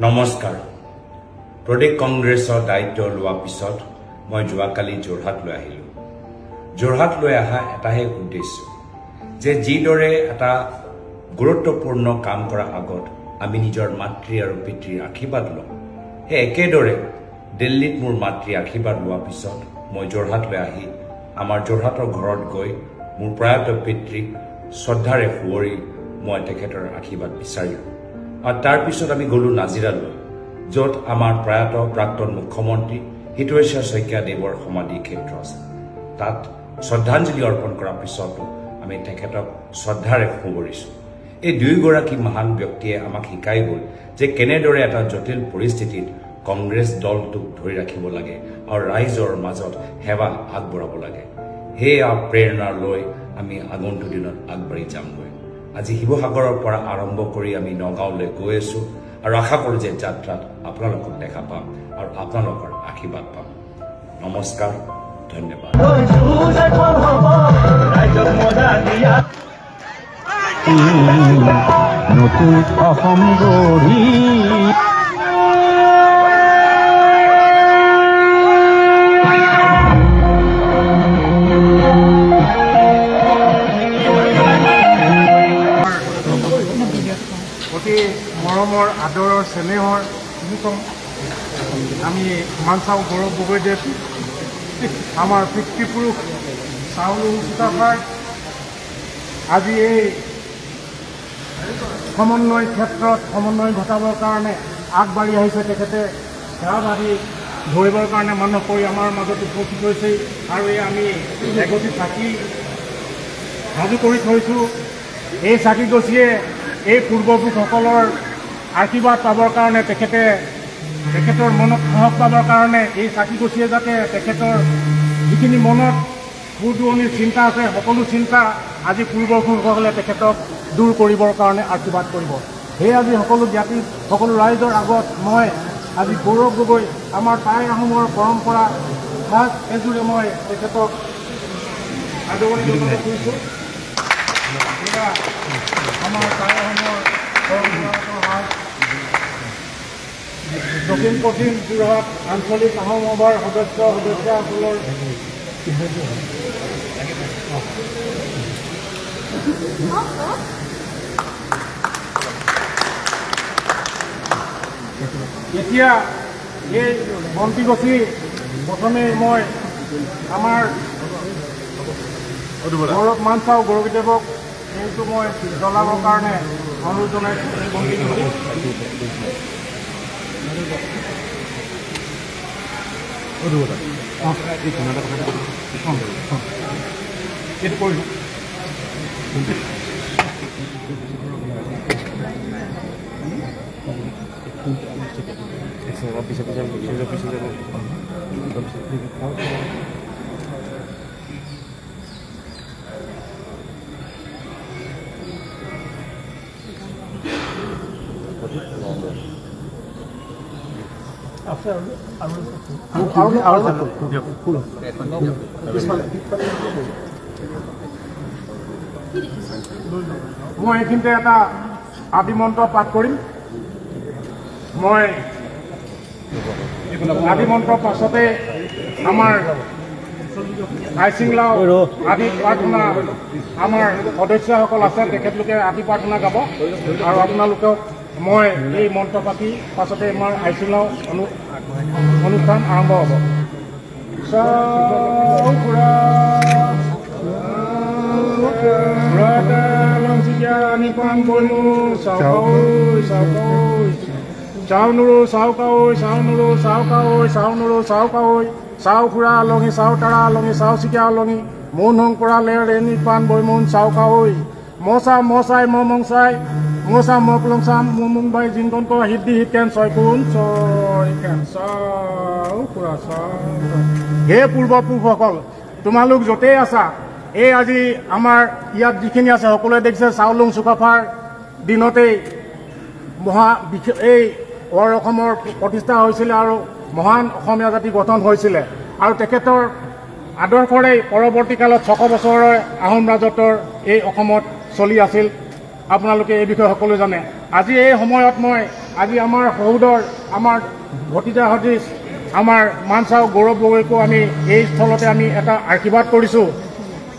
নমস্কাৰ প্ৰদেশ কংগ্ৰেছৰ দায়িত্ব লোৱাৰ পিছত মই যোৱাকালি যোৰহাট লৈ আহিলোঁ যোৰহাট লৈ অহা এটাহে উদ্দেশ্য যে যিদৰে এটা গুৰুত্বপূৰ্ণ কাম কৰাৰ আগত আমি নিজৰ মাতৃ আৰু পিতৃৰ আশীৰ্বাদ লওঁ সেই একেদৰে দিল্লীত মোৰ মাতৃৰ আশীৰ্বাদ লোৱাৰ পিছত মই যোৰহাট লৈ আহি আমাৰ যোৰহাটৰ ঘৰত গৈ মোৰ প্ৰয়াত পিতৃক শ্ৰদ্ধাৰে শুৱৰি মই তেখেতৰ আশীৰ্বাদ বিচাৰিলোঁ আৰু তাৰ পিছত আমি গ'লো নাজিৰালৈ য'ত আমাৰ প্ৰয়াত প্ৰাক্তন মুখ্যমন্ত্ৰী হিতেশ্বৰ শইকীয়া দেৱৰ সমাধি ক্ষেত্ৰ আছে তাত শ্ৰদ্ধাঞ্জলি অৰ্পণ কৰাৰ পিছতো আমি তেখেতক শ্ৰদ্ধাৰে শুৱৰিছোঁ এই দুয়োগৰাকী মহান ব্যক্তিয়ে আমাক শিকাই গ'ল যে কেনেদৰে এটা জটিল পৰিস্থিতিত কংগ্ৰেছ দলটোক ধৰি ৰাখিব লাগে আৰু ৰাইজৰ মাজত সেৱা আগবঢ়াব লাগে সেয়া প্ৰেৰণা লৈ আমি আগন্তুক দিনত আগবাঢ়ি যামগৈ আজি শিৱসাগৰৰ পৰা আৰম্ভ কৰি আমি নগাঁৱলৈ গৈ আছোঁ আৰু আশা কৰোঁ যে যাত্ৰাত আপোনালোকক দেখা পাম আৰু আপোনালোকৰ আশীৰ্বাদ পাম নমস্কাৰ ধন্যবাদ নতুন অসম গঢ়ি অতি মৰমৰ আদৰৰ চেনেহৰ আমি মানচাও গৌৰৱ গগৈদেৱ আমাৰ পিতৃপুৰুষ চাউলু চুকাফাৰ আজি এই সমন্বয় ক্ষেত্ৰত সমন্বয় ঘটাবৰ কাৰণে আগবাঢ়ি আহিছে তেখেতে সেৱাভাগী ধৰিবৰ কাৰণে মানুহ কৰি আমাৰ মাজত উপস্থিত হৈছে আৰু এই আমি এগছি চাকি সাজু কৰি থৈছোঁ এই চাকি গছিয়ে এই পূৰ্বপুৰুষসকলৰ আশীৰ্বাদ পাবৰ কাৰণে তেখেতৰ মনত সাহস পাবৰ কাৰণে এই চাকি গছিয়ে যাতে তেখেতৰ যিখিনি মনত দূৰদূৰণিৰ চিন্তা আছে সকলো চিন্তা আজি পূৰ্বপুৰুষসকলে তেখেতক দূৰ কৰিবৰ কাৰণে আশীৰ্বাদ কৰিব সেয়ে আজি সকলো জ্ঞাতি সকলো ৰাইজৰ আগত মই আজি গৌৰৱ গগৈ আমাৰ টাই আহোমৰ পৰম্পৰা সাজ এযোৰে মই তেখেতক আদৰণি জনাব খুজিছোঁ আমাৰ টাই আহোমৰ পৰম্পৰাগত সাজ দক্ষিণ পশ্চিম যোৰহাট আঞ্চলিক আহোম সভাৰ সদস্যসকলৰ এতিয়া এই বন্তি গছি প্ৰথমে মই আমাৰ গৌৰৱ মানচাও গৌৰৱদেৱক এইটো মই জ্বলাবৰ কাৰণে অনুৰোধ জনাইছোঁ এই বন্তি গছি এইটো কৰিলোঁ মই এইখিনিতে এটা আদিমন্ত্ৰ পাঠ কৰিম মই আদিমন্ত্ৰৰ পাছতে আমাৰ আইচিংলাও আদি প্ৰাৰ্থনা আমাৰ সদস্যসকল আছে তেখেতলোকে আদি প্ৰাৰ্থনা গাব আৰু আপোনালোকক মই এই মন্ত্ৰ পাতি পাছতে আমাৰ আইচিংলাও অনুষ্ঠান আৰম্ভ হ'ব Sikiani pan boimu saukoi saukoi saunuru saukoi saunuru saukoi saunuru saukoi saukura longi sautara longi sausikia longi munhong kura ler ni pan boimun saukoi mosa mosai momongsai mosa moklongsam mumungbai jingkon ko hiddi hitken soikun soiken saukura sau he পূৰ্বপুৰুষসকল তোমালোক যতে আছা এই আজি আমাৰ ইয়াত যিখিনি আছে সকলোৱে দেখিছে চাউলুং চুকাফাৰ দিনতেই এই অসমৰ প্ৰতিষ্ঠা হৈছিল আৰু মহান অসমীয়া জাতি গঠন হৈছিল আৰু তেখেতৰ আদৰ্শৰে পৰৱৰ্তী কালত 6 বছৰৰ আহোম ৰাজত্বৰ এই অসমত চলি আছিল আপোনালোকে এই বিষয়ে সকলো জানে আজি এই সময়ত মই আজি আমাৰ সহোদৰ আমাৰ ভতিজা হদিছ আমাৰ মানচাও গৌৰৱ গগৈকো আমি এই স্থলতে আমি এটা আশীৰ্বাদ কৰিছোঁ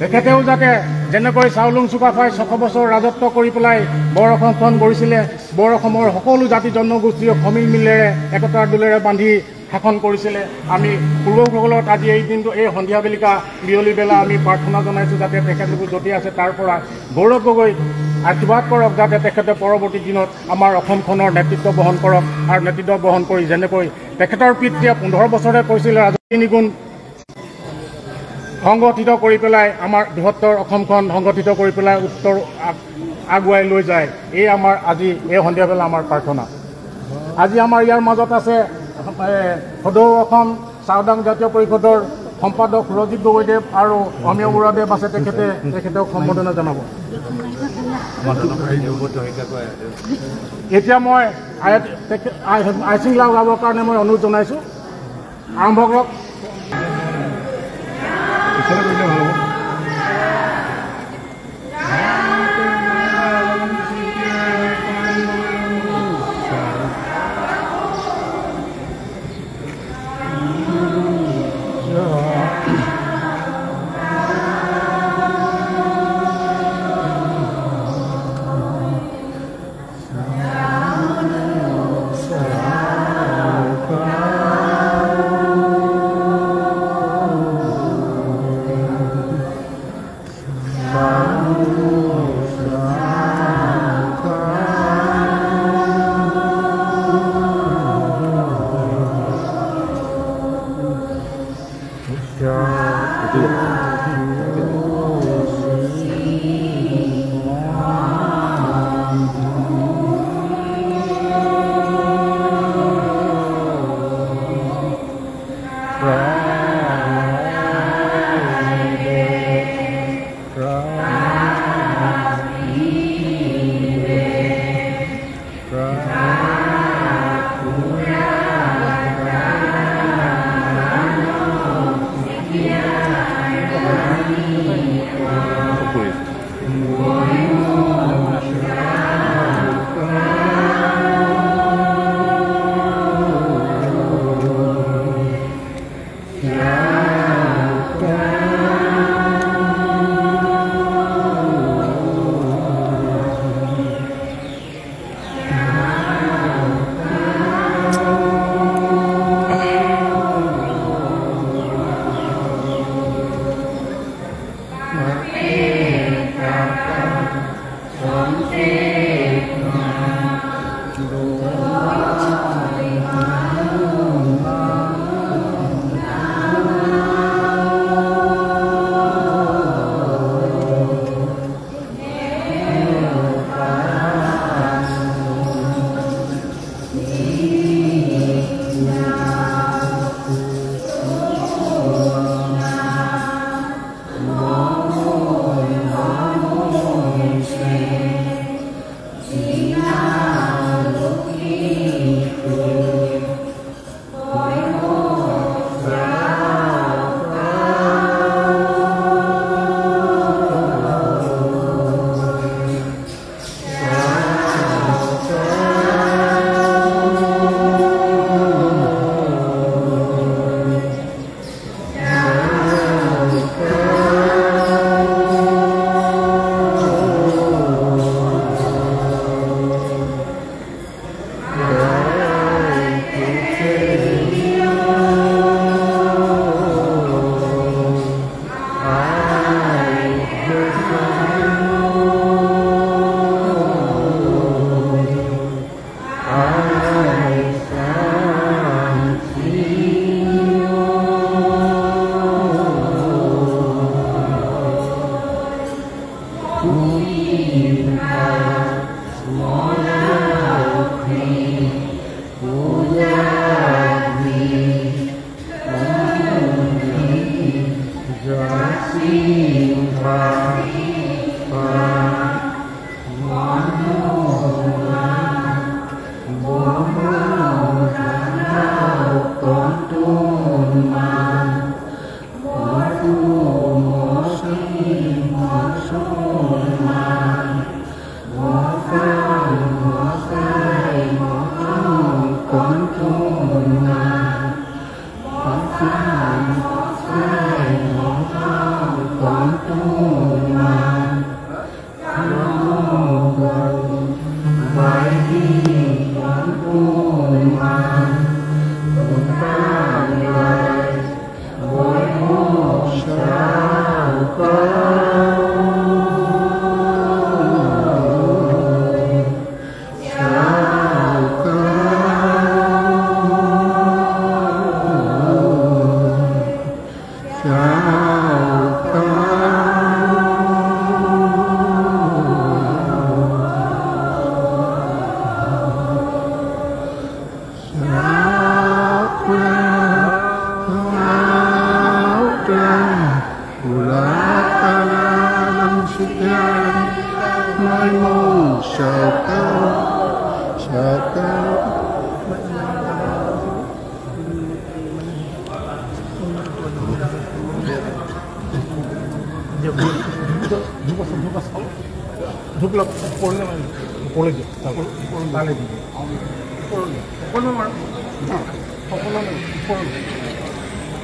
তেখেতেও যাতে যেনেকৈ চাউলুং চুকাফাই 6 বছৰ ৰাজত্ব কৰি পেলাই বৰ অসমখন গঢ়িছিলে বৰ অসমৰ সকলো জাতি জনগোষ্ঠীক সমিল মিলেৰে একতাৰ দোলেৰে বান্ধি শাসন কৰিছিলে আমি পূৰ্বপুৰুষসকলক আজি এই দিনটো এই সন্ধিয়া বেলিকা বিয়লি বেলা আমি প্ৰাৰ্থনা জনাইছোঁ যাতে তেখেতলোক য'তে আছে তাৰ পৰা গৌৰৱ গগৈ আশীৰ্বাদ কৰক যাতে তেখেতে পৰৱৰ্তী দিনত আমাৰ অসমখনৰ নেতৃত্ব বহন কৰক আৰু নেতৃত্ব বহন কৰি যেনেকৈ তেখেতৰ পিতৃয়ে 15 বছৰে কৈছিল ৰাজনীতি গুণ সংগঠিত কৰি পেলাই আমাৰ বৃহত্তৰ অসমখন সংগঠিত কৰি পেলাই উত্তৰ আগুৱাই লৈ যায় এই আমাৰ আজি এই সন্ধিয়া বেলা আমাৰ প্ৰাৰ্থনা আজি আমাৰ ইয়াৰ মাজত আছে সদৌ অসম চাওদাং জাতীয় পৰিষদৰ সম্পাদক সুৰজিৎ গগৈদেৱ আৰু অমীয় বৰুৱাদেৱ আছে তেখেতক সম্বোধনা জনাব এতিয়া মই আইচিংলা গাবৰ কাৰণে মই অনুৰোধ জনাইছোঁ আৰম্ভ কৰক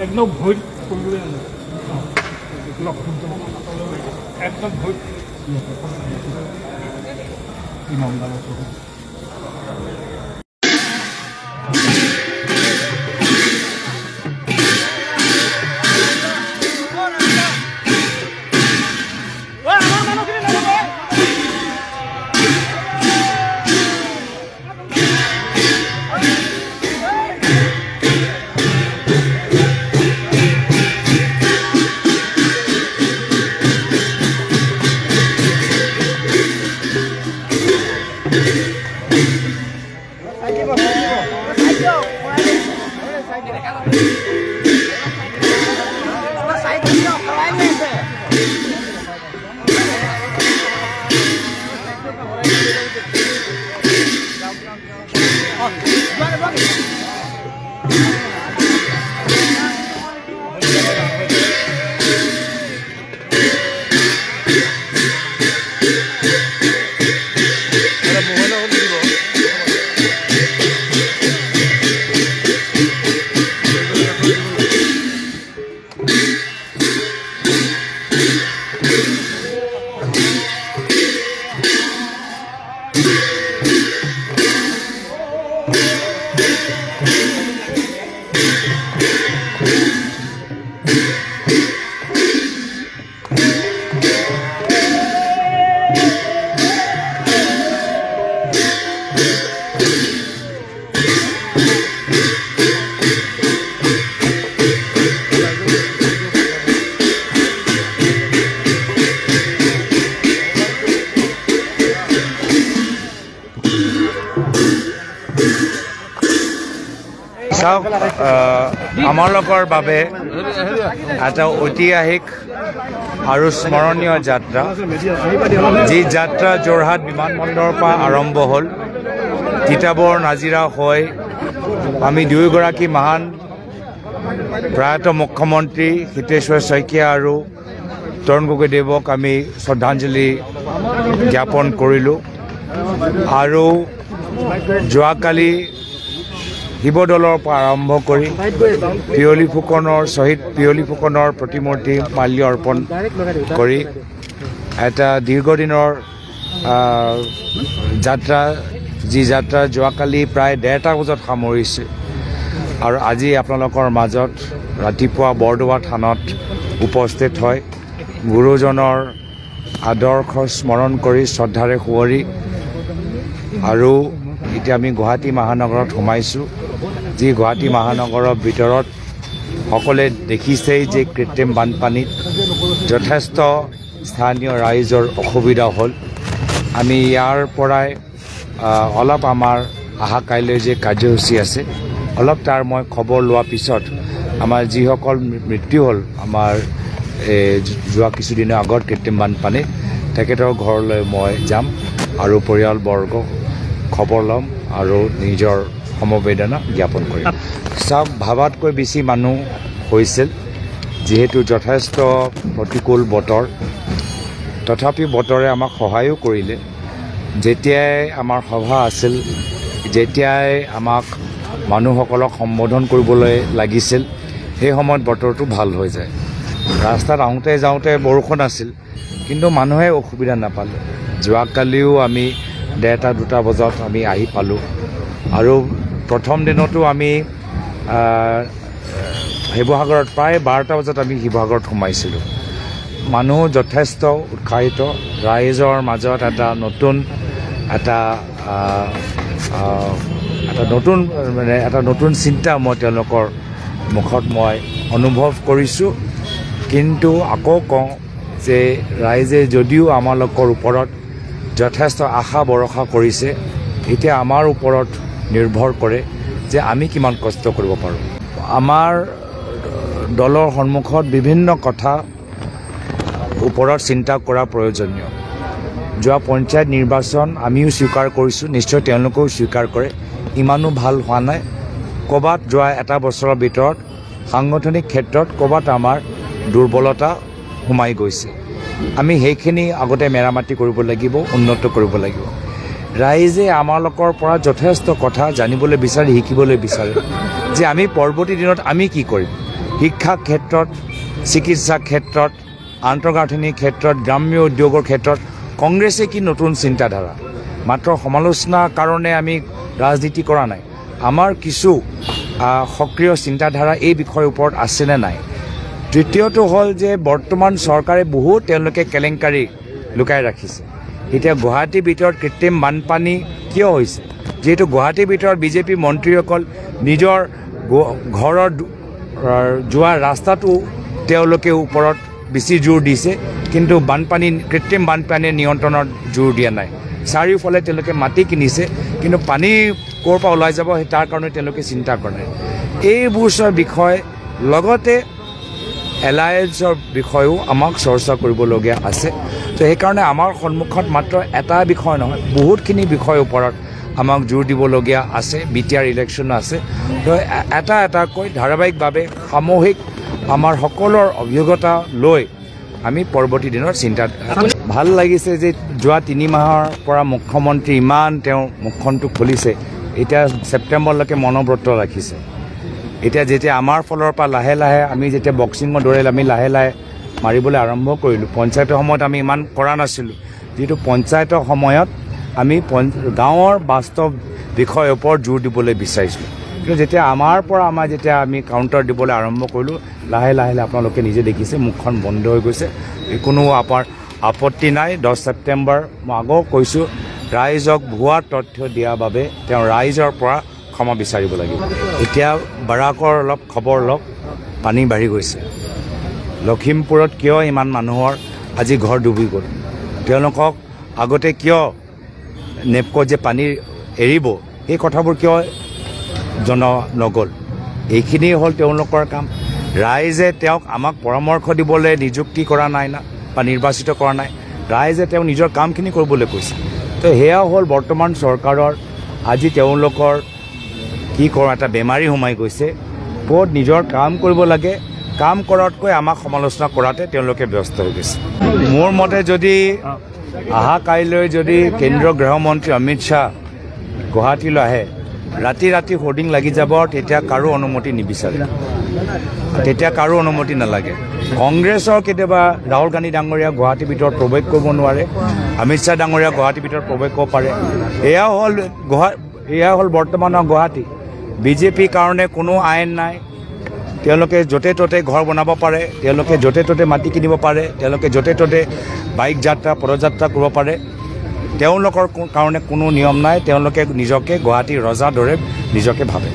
একদম ভৰিত একদম ভৰিত আমালোকৰ বাবে এটা ঐতিহাসিক আৰু স্মৰণীয় যাত্ৰা যি যাত্ৰা যোৰহাট বিমানবন্দৰৰ পৰা আৰম্ভ হ'ল তিতাবৰ নাজিৰা হৈ আমি দুয়োগৰাকী মহান প্ৰয়াত মুখ্যমন্ত্ৰী হিতেশ্বৰ শইকীয়া আৰু তৰুণ গগৈদেৱক আমি শ্ৰদ্ধাঞ্জলি জ্ঞাপন কৰিলোঁ আৰু যোৱাকালি শিৱদৌলৰ পৰা আৰম্ভ কৰি পিয়লি ফুকনৰ শ্বহীদ পিয়লি ফুকনৰ প্ৰতিমূৰ্তি মাল্য অৰ্পণ কৰি এটা দীৰ্ঘদিনৰ যাত্ৰা যি যাত্ৰা যোৱাকালি প্ৰায় 1:30 বজাত সামৰিছে আৰু আজি আপোনালোকৰ মাজত ৰাতিপুৱা বৰদোৱা থানত উপস্থিত হয় গুৰুজনৰ আদৰ্শ স্মৰণ কৰি শ্ৰদ্ধাৰে সুঁৱৰি আৰু এতিয়া আমি গুৱাহাটী মহানগৰত সোমাইছোঁ যি গুৱাহাটী মহানগৰৰ ভিতৰত সকলোৱে দেখিছেই যে কৃত্ৰিম বানপানীত যথেষ্ট স্থানীয় ৰাইজৰ অসুবিধা হ'ল আমি ইয়াৰ পৰাই অলপ আমাৰ অহা কাইলৈ যে কাৰ্যসূচী আছে অলপ তাৰ মই খবৰ লোৱাৰ পিছত আমাৰ যিসকল মৃত্যু হ'ল আমাৰ যোৱা কিছুদিনৰ আগত কৃত্ৰিম বানপানীত তেখেতৰ ঘৰলৈ মই যাম আৰু পৰিয়ালবৰ্গ খবৰ ল'ম আৰু নিজৰ সমবেদনা জ্ঞাপন কৰিম। চাওক, ভাবাতকৈ বেছি মানুহ হৈছিল, যিহেতু যথেষ্ট প্ৰতিকূল বতৰ, তথাপি বতৰে আমাক সহায়ো কৰিলে। যেতিয়াই আমাৰ সভা আছিল, যেতিয়াই আমাক মানুহসকলক সম্বোধন কৰিবলৈ লাগিছিল, সেই সময়ত বতৰটো ভাল হৈ যায়। ৰাস্তাত আহোঁতে যাওঁতে বৰষুণ আছিল, কিন্তু মানুহে অসুবিধা নাপালে। যোৱাকালিও আমি 1:30-2টা বজাত আমি আহি পালোঁ আৰু প্ৰথম দিনতো আমি শিৱসাগৰত প্ৰায় 12টা বজাত আমি শিৱসাগৰত সোমাইছিলোঁ। মানুহ যথেষ্ট উৎসাহিত, ৰাইজৰ মাজত এটা নতুন চিন্তা মই তেওঁলোকৰ মুখত মই অনুভৱ কৰিছোঁ। কিন্তু আকৌ কওঁ যে ৰাইজে যদিও আমালোকৰ ওপৰত যথেষ্ট আশা ভৰসা কৰিছে, এতিয়া আমাৰ ওপৰত নিৰ্ভৰ কৰে যে আমি কিমান কষ্ট কৰিব পাৰোঁ। আমাৰ দলৰ সন্মুখত বিভিন্ন কথা ওপৰত চিন্তা কৰা প্ৰয়োজনীয়। যোৱা পঞ্চায়ত নিৰ্বাচন আমিও স্বীকাৰ কৰিছোঁ, নিশ্চয় তেওঁলোকেও স্বীকাৰ কৰে, ইমানো ভাল হোৱা নাই। ক'ৰবাত যোৱা এটা বছৰৰ ভিতৰত সাংগঠনিক ক্ষেত্ৰত ক'ৰবাত আমাৰ দুৰ্বলতা সোমাই গৈছে। আমি সেইখিনি আগতে মেৰামতি কৰিব লাগিব, উন্নত কৰিব লাগিব। ৰাইজে আমালোকৰ পৰা যথেষ্ট কথা জানিবলৈ বিচাৰে, শিকিবলৈ বিচাৰে যে আমি পৰৱৰ্তী দিনত আমি কি কৰিম। শিক্ষা ক্ষেত্ৰত, চিকিৎসা ক্ষেত্ৰত, আন্তঃগাঁথনিৰ ক্ষেত্ৰত, গ্ৰাম্য উদ্যোগৰ ক্ষেত্ৰত কংগ্ৰেছে কি নতুন চিন্তাধাৰা। মাত্ৰ সমালোচনাৰ কাৰণে আমি ৰাজনীতি কৰা নাই। আমাৰ কিছু সক্ৰিয় চিন্তাধাৰা এই বিষয়ৰ ওপৰত আছেনে নাই। তৃতীয়টো হ'ল যে বৰ্তমান চৰকাৰে বহুত তেওঁলোকে কেলেংকাৰী লুকাই ৰাখিছে। এতিয়া গুৱাহাটীৰ ভিতৰত কৃত্ৰিম বানপানী কিয় হৈছে, যিহেতু গুৱাহাটীৰ ভিতৰত বিজেপি মন্ত্ৰীসকল নিজৰ ঘৰৰ যোৱা ৰাস্তাটো তেওঁলোকে ওপৰত বেছি জোৰ দিছে, কিন্তু কৃত্ৰিম বানপানীৰ নিয়ন্ত্ৰণত জোৰ দিয়া নাই। চাৰিওফালে তেওঁলোকে মাটি কিনিছে, কিন্তু পানী ক'ৰ পৰা ওলাই যাব তাৰ কাৰণে তেওঁলোকে চিন্তা কৰা নাই। এইবোৰ বিষয় লগতে এলায়েন্সৰ বিষয়েও আমাক চৰ্চা কৰিবলগীয়া আছে। তো সেইকাৰণে আমাৰ সন্মুখত মাত্ৰ এটা বিষয় নহয়, বহুতখিনি বিষয়ৰ ওপৰত আমাক জোৰ দিবলগীয়া আছে। BTR ইলেকশ্যন আছে, তো এটাকৈ ধাৰাবাহিকভাৱে সামূহিক আমাৰ সকলোৰ অভিজ্ঞতা লৈ আমি পৰৱৰ্তী দিনৰ চিন্তা। ভাল লাগিছে যে যোৱা 3 মাহৰ পৰা মুখ্যমন্ত্ৰী ইমান তেওঁ মুখখনটো খুলিছে, এতিয়া ছেপ্টেম্বৰলৈকে মনোব্ৰত ৰাখিছে। এতিয়া যেতিয়া আমাৰ ফালৰ পৰা লাহে লাহে আমি যেতিয়া বক্সিঙৰ দৌৰে আমি লাহে লাহে মাৰিবলৈ আৰম্ভ কৰিলোঁ। পঞ্চায়তৰ সময়ত আমি ইমান কৰা নাছিলোঁ, যিটো পঞ্চায়তৰ সময়ত আমি গাঁৱৰ বাস্তৱ বিষয়ৰ ওপৰত জোৰ দিবলৈ বিচাৰিছিলোঁ। কিন্তু যেতিয়া যেতিয়া আমি কাউণ্টাৰ দিবলৈ আৰম্ভ কৰিলোঁ, লাহে লাহে আপোনালোকে নিজে দেখিছে মুখখন বন্ধ হৈ গৈছে। কোনো আপত্তি নাই। 10 ছেপ্টেম্বৰ মই আগেও কৈছোঁ, ৰাইজক ভুৱা তথ্য দিয়াৰ বাবে তেওঁ ৰাইজৰ পৰা ক্ষমা বিচাৰিব লাগিব। এতিয়া বাৰাকৰ অলপ খবৰ লওক, পানী বাঢ়ি গৈছে। লখিমপুৰত কিয় ইমান মানুহৰ আজি ঘৰ ডুবি গ'ল, তেওঁলোকক আগতে কিয় নেপক'ত যে পানী এৰিব এই কথাবোৰ কিয় জনা নগ'ল। এইখিনি হ'ল তেওঁলোকৰ কাম। ৰাইজে তেওঁক আমাক পৰামৰ্শ দিবলৈ নিযুক্তি কৰা নাই না বা নিৰ্বাচিত কৰা নাই, ৰাইজে তেওঁ নিজৰ কামখিনি কৰিবলৈ কৈছে। তো সেয়া হ'ল বৰ্তমান চৰকাৰৰ আজি তেওঁলোকৰ কি কৰা এটা বেমাৰী সোমাই গৈছে, ক'ত নিজৰ কাম কৰিব লাগে, কাম কৰাতকৈ আমাক সমালোচনা কৰাতে তেওঁলোকে ব্যস্ত হৈ গৈছে। মোৰ মতে যদি কাইলৈ যদি কেন্দ্ৰীয় গৃহমন্ত্ৰী অমিত শ্বাহ গুৱাহাটীলৈ আহে, ৰাতি হোৰ্ডিং লাগি যাব, তেতিয়া কাৰো অনুমতি নিবিচাৰে, তেতিয়া কাৰো অনুমতি নালাগে। কংগ্ৰেছৰ কেতিয়াবা ৰাহুল গান্ধী ডাঙৰীয়া গুৱাহাটীৰ ভিতৰত প্ৰৱেশ কৰিব নোৱাৰে, অমিত শ্বাহ ডাঙৰীয়া গুৱাহাটীৰ ভিতৰত প্ৰৱেশ কৰিব পাৰে। এয়া হ'ল বৰ্তমানৰ গুৱাহাটী। বিজেপিৰ কাৰণে কোনো আইন নাই, তেওঁলোকে য'তে ত'তে ঘৰ বনাব পাৰে, তেওঁলোকে য'তে ত'তে মাটি কিনিব পাৰে, তেওঁলোকে য'তে ত'তে বাইক যাত্ৰা পদযাত্ৰা কৰিব পাৰে। তেওঁলোকৰ কাৰণে কোনো নিয়ম নাই, তেওঁলোকে নিজকে গুৱাহাটীৰ ৰজাৰ দৰে নিজকে ভাবে।